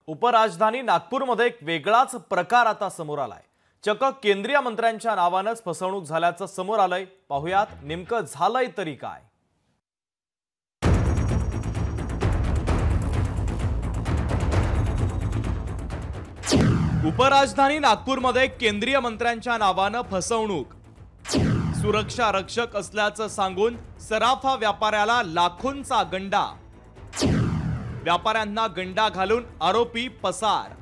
उपराजधानी नागपूरमध्ये एक वेगळाच प्रकार आता समोर आलाय। चक्क केंद्रीय मंत्र्यांच्या नावानेच फसवणूक झाल्याचं समोर आलंय। पाहुयात नेमकं झालंय तरी काय। उपराजधानी नागपूरमध्ये केंद्रीय मंत्र्यांच्या नावाने फसवणूक। सुरक्षा रक्षक असल्याचं सांगून सराफा व्यापाऱ्याला लाखोंचा गंडा। व्यापाऱ्यांना गंडा घालून आरोपी पसार।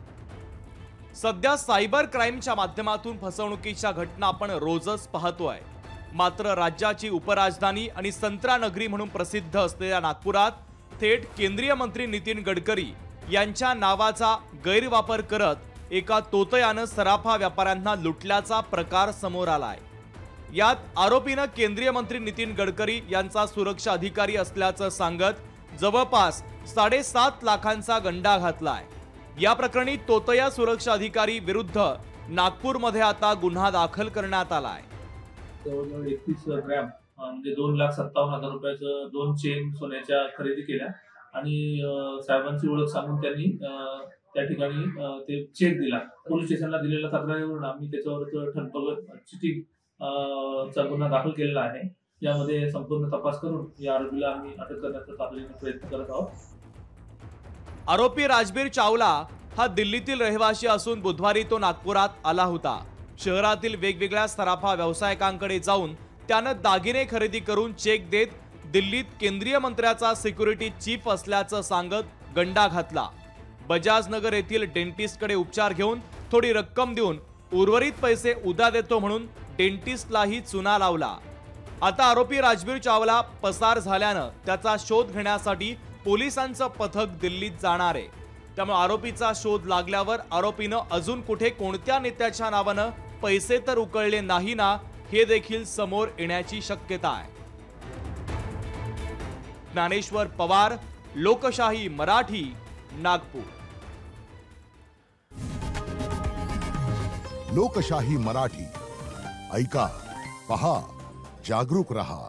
सध्या सायबर क्राईमच्या माध्यमातून फसवणुकीच्या घटना आपण रोजच पाहतोय। मात्र राज्याची उपराजधानी आणि संत्रा नगरी म्हणून प्रसिद्ध असलेल्या नागपुरात थेट केंद्रीय मंत्री नितीन गडकरी यांच्या नावाचा गैरवापर करत एका तोतयानं सराफा व्यापाऱ्यांना लुटल्याचा प्रकार समोर आलाय। यात आरोपीनं केंद्रीय मंत्री नितीन गडकरी यांचा सुरक्षा अधिकारी असल्याचं सांगत जवळपास 7.5 लाखांचा गंडा घातलाय। या प्रकरणी तोतया सुरक्षा अधिकारी विरुद्ध नागपूरमध्ये आता गुन्हा दाखल करण्यात आलाय। 31 ग्रॅम म्हणजे 2,57,000 रुपयाचं 2 चेन सोन्याच्या खरेदी केल्या आणि साहेबांची ओळख सांगून त्यांनी त्या ठिकाणी ते चेक दिला। पोलीस स्टेशनला दिलेल्या तक्रारीवरून आम्ही त्याच्यावर ठणपगत चिटिंग चा गुन्हा दाखल केलेला आहे। यामध्ये संपूर्ण तपास करून या आरोपीला आम्ही अटक करण्याचा तातडीने प्रयत्न करत आहोत। आरोपी राजबीर चावला हा दिल्लीतील रहिवासी असून बुधवारी तो नागपुरात आला होता। शहरातील वेगवेगळ्या सराफा व्यावसायिकांकडे जाऊन त्यानं दागिने खरेदी करून चेक देत दिल्लीत केंद्रीय मंत्र्याचा सिक्युरिटी चीफ असल्याचं सांगत गंडा घातला। बजाजनगर येथील डेंटिस्टकडे उपचार घेऊन थोडी रक्कम देऊन उर्वरित पैसे उद्या देतो म्हणून डेंटिस्टलाही चुना लावला। आता आरोपी राजबीर चावला पसार झाल्यानं त्याचा शोध घेण्यासाठी पोलिसांचं पथक दिल्लीत जाणार आहे। त्यामुळे आरोपीचा शोध लागल्यावर आरोपीनं अजून कुठे कोणत्या नेत्याच्या नावानं पैसे तर उकळले नाही ना हे देखील समोर येण्याची शक्यता आहे। ज्ञानेश्वर पवार, लोकशाही मराठी, नागपूर। लोकशाही मराठी ऐका, पहा, जागरूक रहा।